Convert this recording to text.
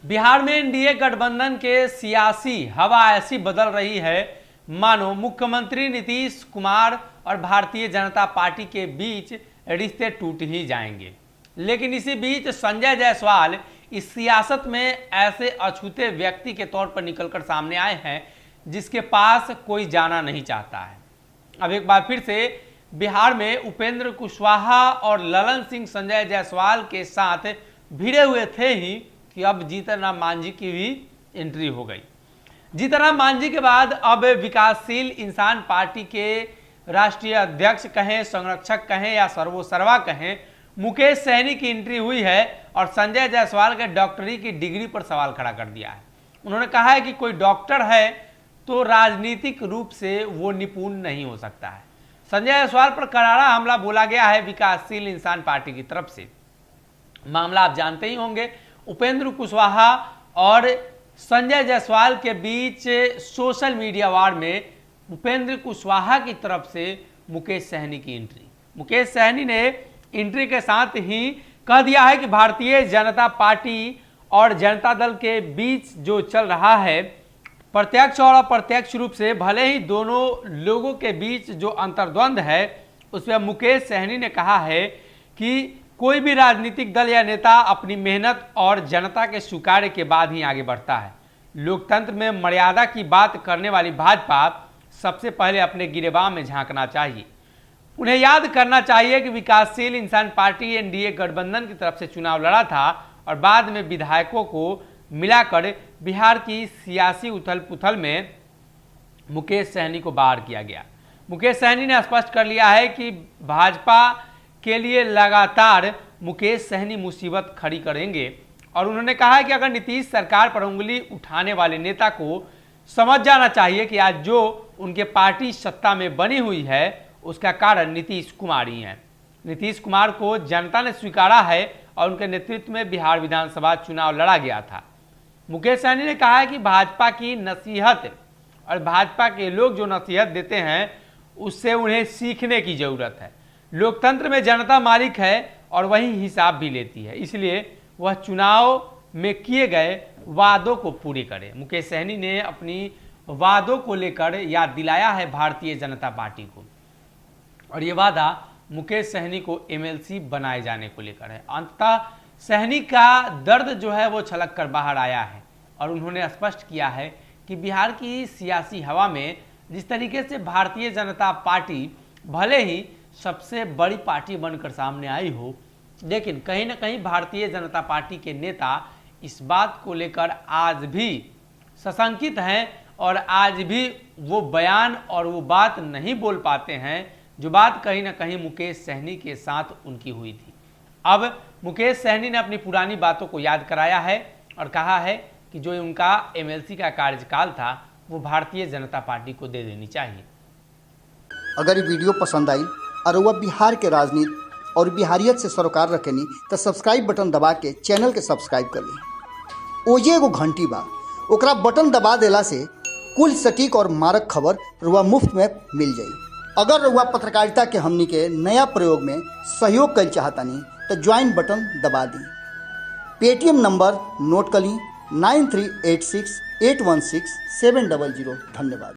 बिहार में एनडीए गठबंधन के सियासी हवा ऐसी बदल रही है मानो मुख्यमंत्री नीतीश कुमार और भारतीय जनता पार्टी के बीच रिश्ते टूट ही जाएंगे। लेकिन इसी बीच संजय जायसवाल इस सियासत में ऐसे अछूते व्यक्ति के तौर पर निकलकर सामने आए हैं जिसके पास कोई जाना नहीं चाहता है। अब एक बार फिर से बिहार में उपेंद्र कुशवाहा और ललन सिंह संजय जायसवाल के साथ भिड़े हुए थे ही कि अब जीतन राम मांझी की भी एंट्री हो गई। जीतन राम मांझी के बाद अब विकासशील इंसान पार्टी के राष्ट्रीय अध्यक्ष कहें, संरक्षक कहें या सर्वोसर्वा कहें, मुकेश सहनी की एंट्री हुई है और संजय जायसवाल के डॉक्टरी की डिग्री पर सवाल खड़ा कर दिया है। उन्होंने कहा है कि कोई डॉक्टर है तो राजनीतिक रूप से वो निपुण नहीं हो सकता है। संजय जायसवाल पर करारा हमला बोला गया है विकासशील इंसान पार्टी की तरफ से। मामला आप जानते ही होंगे, उपेंद्र कुशवाहा और संजय जायसवाल के बीच सोशल मीडिया वार में उपेंद्र कुशवाहा की तरफ से मुकेश सहनी की एंट्री। मुकेश सहनी ने एंट्री के साथ ही कह दिया है कि भारतीय जनता पार्टी और जनता दल के बीच जो चल रहा है, प्रत्यक्ष और अप्रत्यक्ष रूप से भले ही दोनों लोगों के बीच जो अंतर्द्वंद है, उसमें मुकेश सहनी ने कहा है कि कोई भी राजनीतिक दल या नेता अपनी मेहनत और जनता के स्वीकार्य के बाद ही आगे बढ़ता है। लोकतंत्र में मर्यादा की बात करने वाली भाजपा सबसे पहले अपने गिरेबान में झांकना चाहिए। उन्हें याद करना चाहिए कि विकासशील इंसान पार्टी एनडीए गठबंधन की तरफ से चुनाव लड़ा था और बाद में विधायकों को मिलाकर बिहार की सियासी उथल पुथल में मुकेश सहनी को बाहर किया गया। मुकेश सहनी ने स्पष्ट कर लिया है कि भाजपा के लिए लगातार मुकेश सहनी मुसीबत खड़ी करेंगे और उन्होंने कहा है कि अगर नीतीश सरकार पर उंगली उठाने वाले नेता को समझ जाना चाहिए कि आज जो उनके पार्टी सत्ता में बनी हुई है उसका कारण नीतीश कुमार ही हैं। नीतीश कुमार को जनता ने स्वीकारा है और उनके नेतृत्व में बिहार विधानसभा चुनाव लड़ा गया था। मुकेश सहनी ने कहा है कि भाजपा की नसीहत और भाजपा के लोग जो नसीहत देते हैं उससे उन्हें सीखने की जरूरत है। लोकतंत्र में जनता मालिक है और वही हिसाब भी लेती है, इसलिए वह चुनाव में किए गए वादों को पूरी करे। मुकेश सहनी ने अपनी वादों को लेकर याद दिलाया है भारतीय जनता पार्टी को और ये वादा मुकेश सहनी को एमएलसी बनाए जाने को लेकर है। अंततः सहनी का दर्द जो है वो छलक कर बाहर आया है और उन्होंने स्पष्ट किया है कि बिहार की सियासी हवा में जिस तरीके से भारतीय जनता पार्टी भले ही सबसे बड़ी पार्टी बनकर सामने आई हो, लेकिन कहीं ना कहीं भारतीय जनता पार्टी के नेता इस बात को लेकर आज भी सशंकित हैं और आज भी वो बयान और वो बात नहीं बोल पाते हैं जो बात कहीं ना कहीं मुकेश सहनी के साथ उनकी हुई थी। अब मुकेश सहनी ने अपनी पुरानी बातों को याद कराया है और कहा है कि जो उनका एमएलसी का कार्यकाल था वो भारतीय जनता पार्टी को दे देनी चाहिए। अगर ये वीडियो पसंद आई और वह बिहार के राजनीति और बिहारियत से सरोकार रखेनी तो सब्सक्राइब बटन दबा के चैनल के सब्सक्राइब कर ली। ओजे एगो घंटी बा, ओकरा बटन दबा देला से कुल सटीक और मारक खबर रुआ मुफ्त में मिल जाई। अगर रुआ पत्रकारिता के हमनी के नया प्रयोग में सहयोग कर चाहतानी तो ज्वाइन बटन दबा दी। पेटीएम नंबर नोट कर ली 9386816700। धन्यवाद।